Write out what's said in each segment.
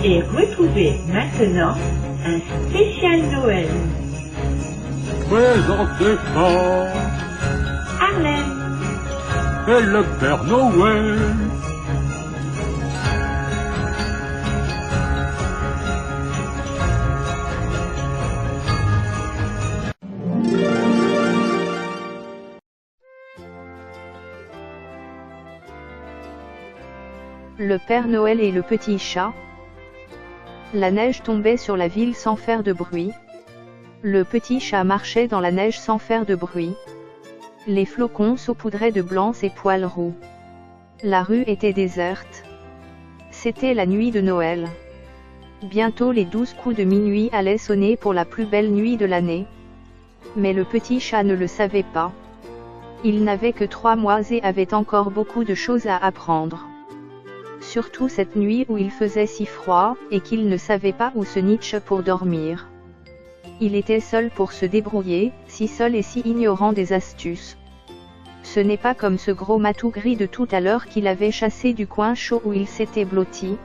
Et retrouvez maintenant un spécial Noël. Présenté par Arlène et le Père Noël. Le Père Noël et le petit chat. La neige tombait sur la ville sans faire de bruit. Le petit chat marchait dans la neige sans faire de bruit. Les flocons saupoudraient de blanc ses poils roux. La rue était déserte. C'était la nuit de Noël. Bientôt les 12 coups de minuit allaient sonner pour la plus belle nuit de l'année. Mais le petit chat ne le savait pas. Il n'avait que 3 mois et avait encore beaucoup de choses à apprendre. Surtout cette nuit où il faisait si froid, et qu'il ne savait pas où se nicher pour dormir. Il était seul pour se débrouiller, si seul et si ignorant des astuces. Ce n'est pas comme ce gros matou gris de tout à l'heure qu'il avait chassé du coin chaud où il s'était blotti.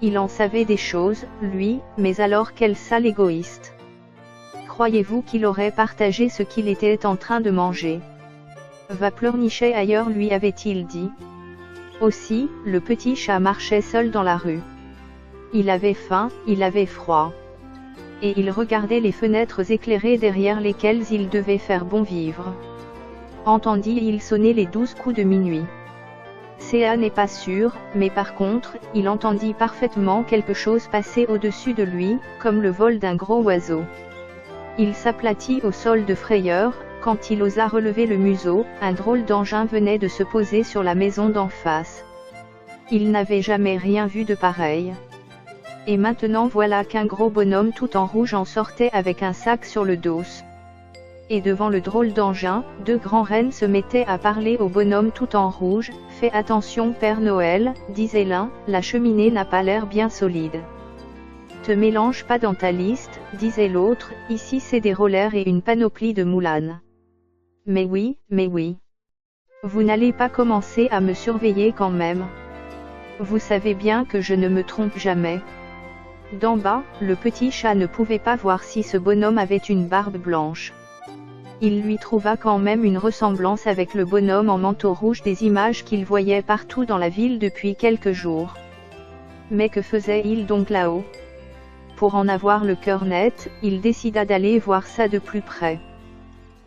Il en savait des choses, lui, mais alors quel sale égoïste. Croyez-vous qu'il aurait partagé ce qu'il était en train de manger? Va pleurnicher ailleurs, lui avait-il dit. Aussi, le petit chat marchait seul dans la rue. Il avait faim, il avait froid. Et il regardait les fenêtres éclairées derrière lesquelles il devait faire bon vivre. Entendit-il sonner les 12 coups de minuit. Ça n'est pas sûr, mais par contre, il entendit parfaitement quelque chose passer au-dessus de lui, comme le vol d'un gros oiseau. Il s'aplatit au sol de frayeur. Quand il osa relever le museau, un drôle d'engin venait de se poser sur la maison d'en face. Il n'avait jamais rien vu de pareil. Et maintenant voilà qu'un gros bonhomme tout en rouge en sortait avec un sac sur le dos. Et devant le drôle d'engin, 2 grands rennes se mettaient à parler au bonhomme tout en rouge. « Fais attention Père Noël, disait l'un, la cheminée n'a pas l'air bien solide. » Te mélange pas dans ta liste, disait l'autre, ici c'est des rollers et une panoplie de moulanes. Mais oui, mais oui. Vous n'allez pas commencer à me surveiller quand même. Vous savez bien que je ne me trompe jamais. D'en bas, le petit chat ne pouvait pas voir si ce bonhomme avait une barbe blanche. Il lui trouva quand même une ressemblance avec le bonhomme en manteau rouge des images qu'il voyait partout dans la ville depuis quelques jours. Mais que faisait-il donc là-haut? Pour en avoir le cœur net, il décida d'aller voir ça de plus près.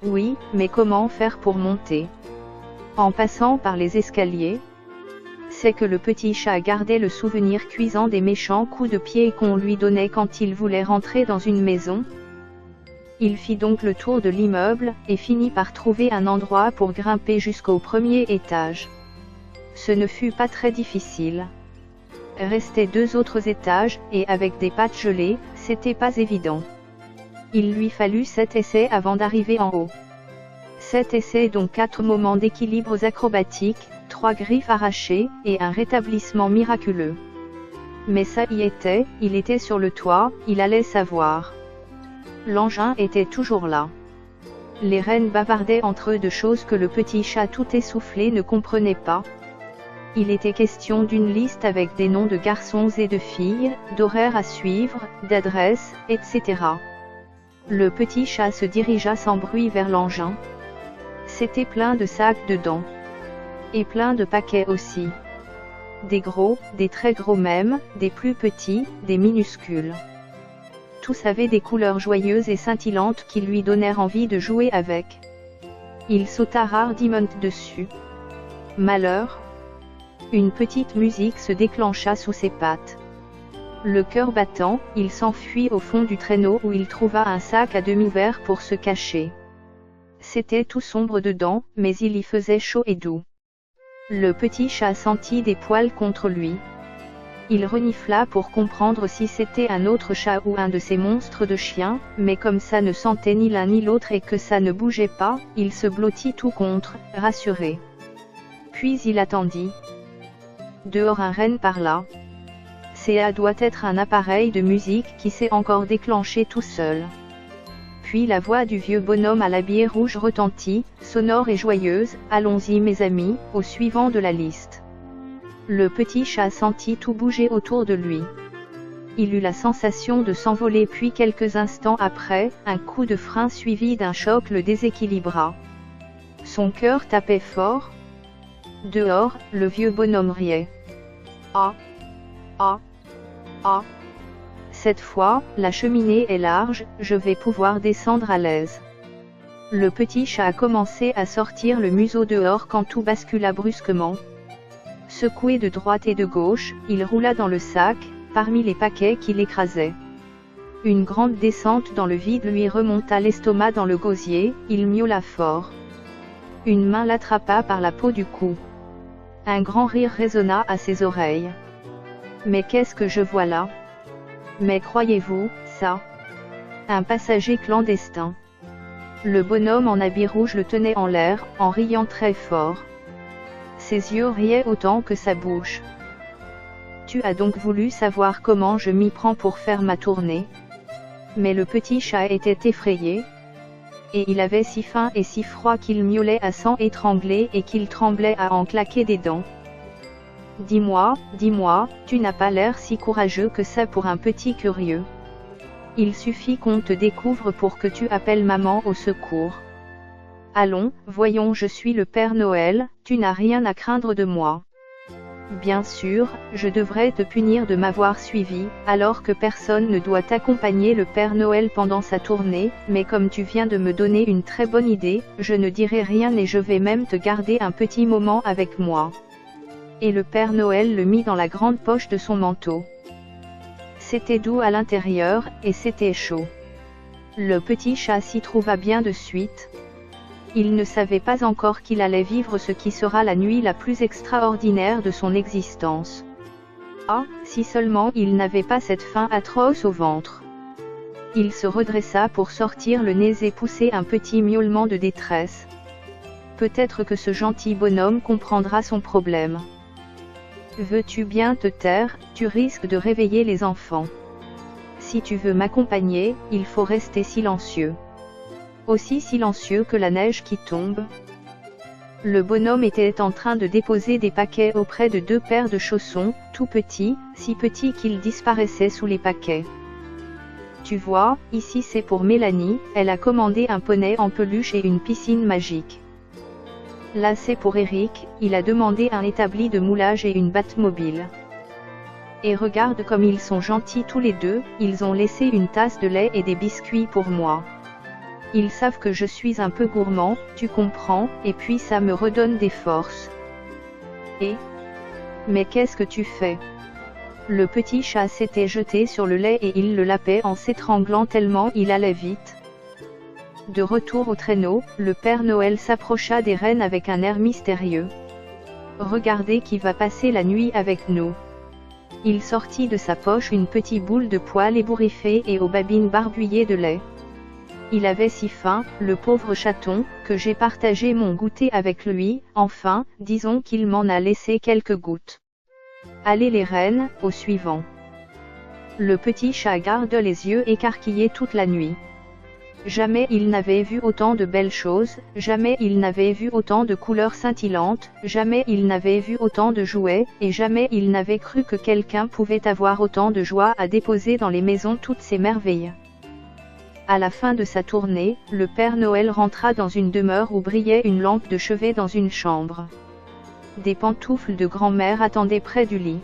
Oui, mais comment faire pour monter? En passant par les escaliers? C'est que le petit chat gardait le souvenir cuisant des méchants coups de pied qu'on lui donnait quand il voulait rentrer dans une maison. Il fit donc le tour de l'immeuble, et finit par trouver un endroit pour grimper jusqu'au 1er étage. Ce ne fut pas très difficile. Restaient 2 autres étages, et avec des pattes gelées, c'était pas évident. Il lui fallut 7 essais avant d'arriver en haut. 7 essais dont 4 moments d'équilibres acrobatiques, 3 griffes arrachées, et un rétablissement miraculeux. Mais ça y était, il était sur le toit, il allait savoir. L'engin était toujours là. Les rennes bavardaient entre eux de choses que le petit chat tout essoufflé ne comprenait pas. Il était question d'une liste avec des noms de garçons et de filles, d'horaires à suivre, d'adresses, etc. Le petit chat se dirigea sans bruit vers l'engin. C'était plein de sacs dedans. Et plein de paquets aussi. Des gros, des très gros même, des plus petits, des minuscules. Tous avaient des couleurs joyeuses et scintillantes qui lui donnèrent envie de jouer avec. Il sauta hardiment dessus. Malheur! Une petite musique se déclencha sous ses pattes. Le cœur battant, il s'enfuit au fond du traîneau où il trouva un sac à demi ouvert pour se cacher. C'était tout sombre dedans, mais il y faisait chaud et doux. Le petit chat sentit des poils contre lui. Il renifla pour comprendre si c'était un autre chat ou un de ces monstres de chiens, mais comme ça ne sentait ni l'un ni l'autre et que ça ne bougeait pas, il se blottit tout contre, rassuré. Puis il attendit. Dehors un renne parla. Ça doit être un appareil de musique qui s'est encore déclenché tout seul. Puis la voix du vieux bonhomme à l'habit rouge retentit, sonore et joyeuse, « Allons-y mes amis, au suivant de la liste. » Le petit chat sentit tout bouger autour de lui. il eut la sensation de s'envoler puis quelques instants après, un coup de frein suivi d'un choc le déséquilibra. Son cœur tapait fort. Dehors, le vieux bonhomme riait. Ah! Ah! Ah! Cette fois, la cheminée est large, je vais pouvoir descendre à l'aise. Le petit chat a commencé à sortir le museau dehors quand tout bascula brusquement. Secoué de droite et de gauche, il roula dans le sac, parmi les paquets qui l'écrasaient. Une grande descente dans le vide lui remonta l'estomac dans le gosier, il miaula fort. Une main l'attrapa par la peau du cou. Un grand rire résonna à ses oreilles. Mais qu'est-ce que je vois là? Mais croyez-vous, ça? Un passager clandestin. Le bonhomme en habit rouge le tenait en l'air, en riant très fort. Ses yeux riaient autant que sa bouche. Tu as donc voulu savoir comment je m'y prends pour faire ma tournée? Mais le petit chat était effrayé. Et il avait si faim et si froid qu'il miaulait à s'en étrangler et qu'il tremblait à en claquer des dents. Dis-moi, tu n'as pas l'air si courageux que ça pour un petit curieux. Il suffit qu'on te découvre pour que tu appelles maman au secours. Allons, voyons, je suis le Père Noël, tu n'as rien à craindre de moi. Bien sûr, je devrais te punir de m'avoir suivi, alors que personne ne doit accompagner le Père Noël pendant sa tournée, mais comme tu viens de me donner une très bonne idée, je ne dirai rien et je vais même te garder un petit moment avec moi. Et le Père Noël le mit dans la grande poche de son manteau. C'était doux à l'intérieur, et c'était chaud. Le petit chat s'y trouva bien de suite. Il ne savait pas encore qu'il allait vivre ce qui sera la nuit la plus extraordinaire de son existence. Ah, si seulement il n'avait pas cette faim atroce au ventre. Il se redressa pour sortir le nez et pousser un petit miaulement de détresse. Peut-être que ce gentil bonhomme comprendra son problème. Veux-tu bien te taire, tu risques de réveiller les enfants. Si tu veux m'accompagner, il faut rester silencieux. Aussi silencieux que la neige qui tombe. Le bonhomme était en train de déposer des paquets auprès de 2 paires de chaussons, tout petits, si petits qu'ils disparaissaient sous les paquets. Tu vois, ici c'est pour Mélanie, elle a commandé un poney en peluche et une piscine magique. Là c'est pour Eric, il a demandé un établi de moulage et une Batmobile. Et regarde comme ils sont gentils tous les deux, ils ont laissé une tasse de lait et des biscuits pour moi. Ils savent que je suis un peu gourmand, tu comprends, et puis ça me redonne des forces. Mais qu'est-ce que tu fais? Le petit chat s'était jeté sur le lait et il le lapait en s'étranglant tellement il allait vite. De retour au traîneau, le Père Noël s'approcha des rennes avec un air mystérieux. Regardez qui va passer la nuit avec nous. Il sortit de sa poche une petite boule de poil ébouriffée et aux babines barbouillées de lait. Il avait si faim, le pauvre chaton, que j'ai partagé mon goûter avec lui, enfin, disons qu'il m'en a laissé quelques gouttes. Allez les rennes, au suivant. Le petit chat garde les yeux écarquillés toute la nuit. Jamais il n'avait vu autant de belles choses, jamais il n'avait vu autant de couleurs scintillantes, jamais il n'avait vu autant de jouets, et jamais il n'avait cru que quelqu'un pouvait avoir autant de joie à déposer dans les maisons toutes ces merveilles. À la fin de sa tournée, le Père Noël rentra dans une demeure où brillait une lampe de chevet dans une chambre. Des pantoufles de grand-mère attendaient près du lit.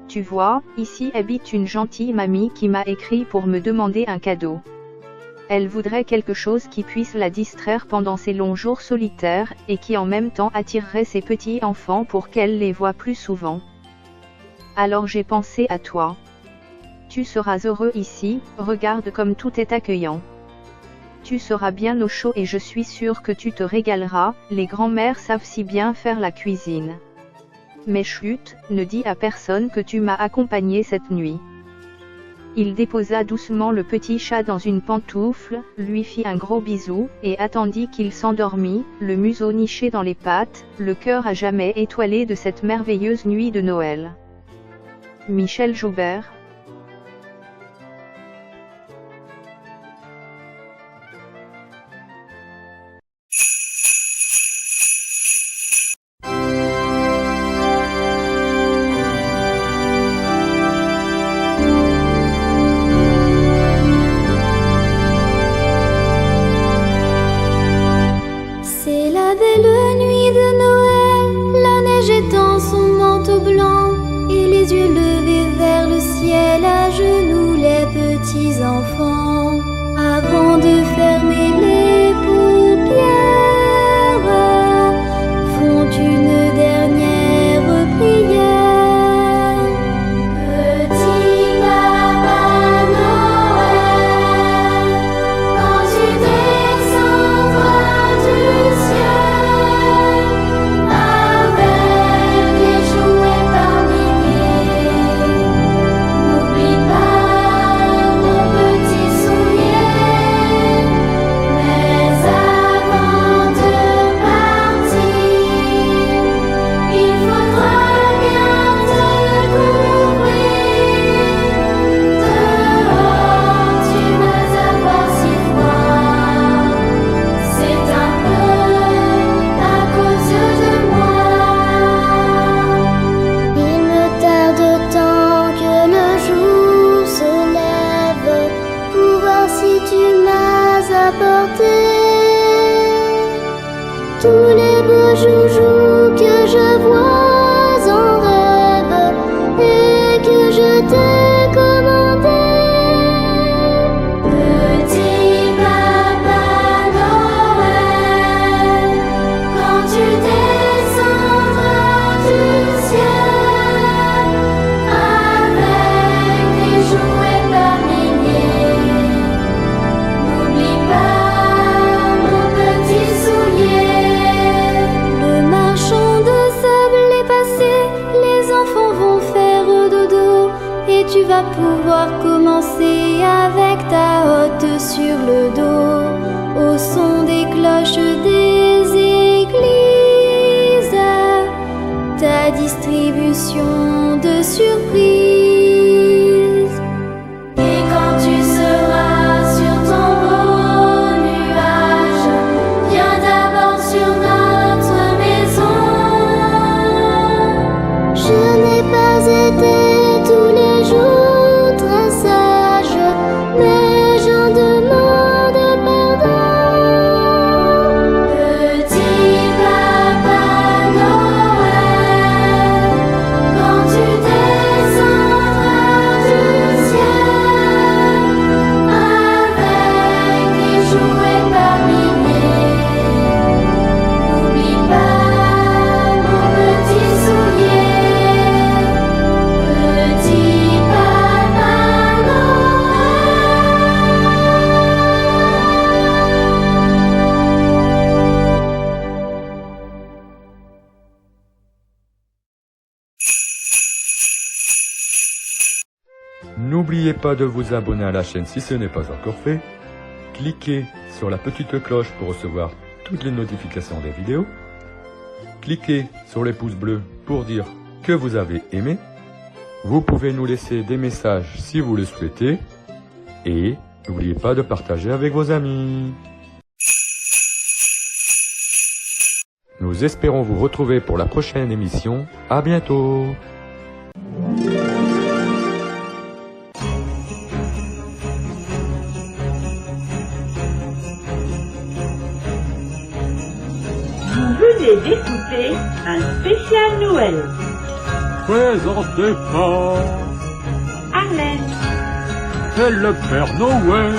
Tu vois, ici habite une gentille mamie qui m'a écrit pour me demander un cadeau. Elle voudrait quelque chose qui puisse la distraire pendant ses longs jours solitaires, et qui en même temps attirerait ses petits enfants pour qu'elle les voie plus souvent. Alors j'ai pensé à toi. Tu seras heureux ici, regarde comme tout est accueillant. Tu seras bien au chaud et je suis sûre que tu te régaleras, les grands-mères savent si bien faire la cuisine. Mais chut, ne dis à personne que tu m'as accompagné cette nuit. Il déposa doucement le petit chat dans une pantoufle, lui fit un gros bisou, et attendit qu'il s'endormît, le museau niché dans les pattes, le cœur à jamais étoilé de cette merveilleuse nuit de Noël. Michel Joubert. ciel à genoux les petits enfants, avant de fermer les paupières, font une dernière prière. Petit Papa Noël, quand tu descendras du ciel, avec les jouets par milliers, n'oublie pas mon petit soulier. Mais avant de partir, il faudra bien te couvrir. Dehors, tu vas avoir si froid. C'est un peu à cause de moi. Il me tarde tant que le jour se lève pour voir si tu m'as apporté tous les beaux joujoux que je vois en rêve et que je t'ai commandés. Petit Papa Noël, quand tu descendras du ciel, avec des jouets par milliers, n'oublie pas mon petit soulier. Le marchand de sable est passé, les enfants vont faire dodo, et tu vas pouvoir commencer avec ta hotte sur le dos, au son des cloches des églises, ta distribution de surprises. Et quand tu seras sur ton beau nuage, viens d'abord sur notre maison. Je n'ai pas été tous les jours très sage, mais j'en demande pardon. Petit Papa Noël, quand tu descendras du ciel, avec des jouets par milliers, n'oublie pas mon petit soulier. Petit Papa N'oubliez pas de vous abonner à la chaîne si ce n'est pas encore fait. Cliquez sur la petite cloche pour recevoir toutes les notifications des vidéos. Cliquez sur les pouces bleus pour dire que vous avez aimé. Vous pouvez nous laisser des messages si vous le souhaitez. Et n'oubliez pas de partager avec vos amis. Nous espérons vous retrouver pour la prochaine émission. À bientôt! Vous venez d'écouter un spécial Noël. Présenté par Arlène. c'est le Père Noël.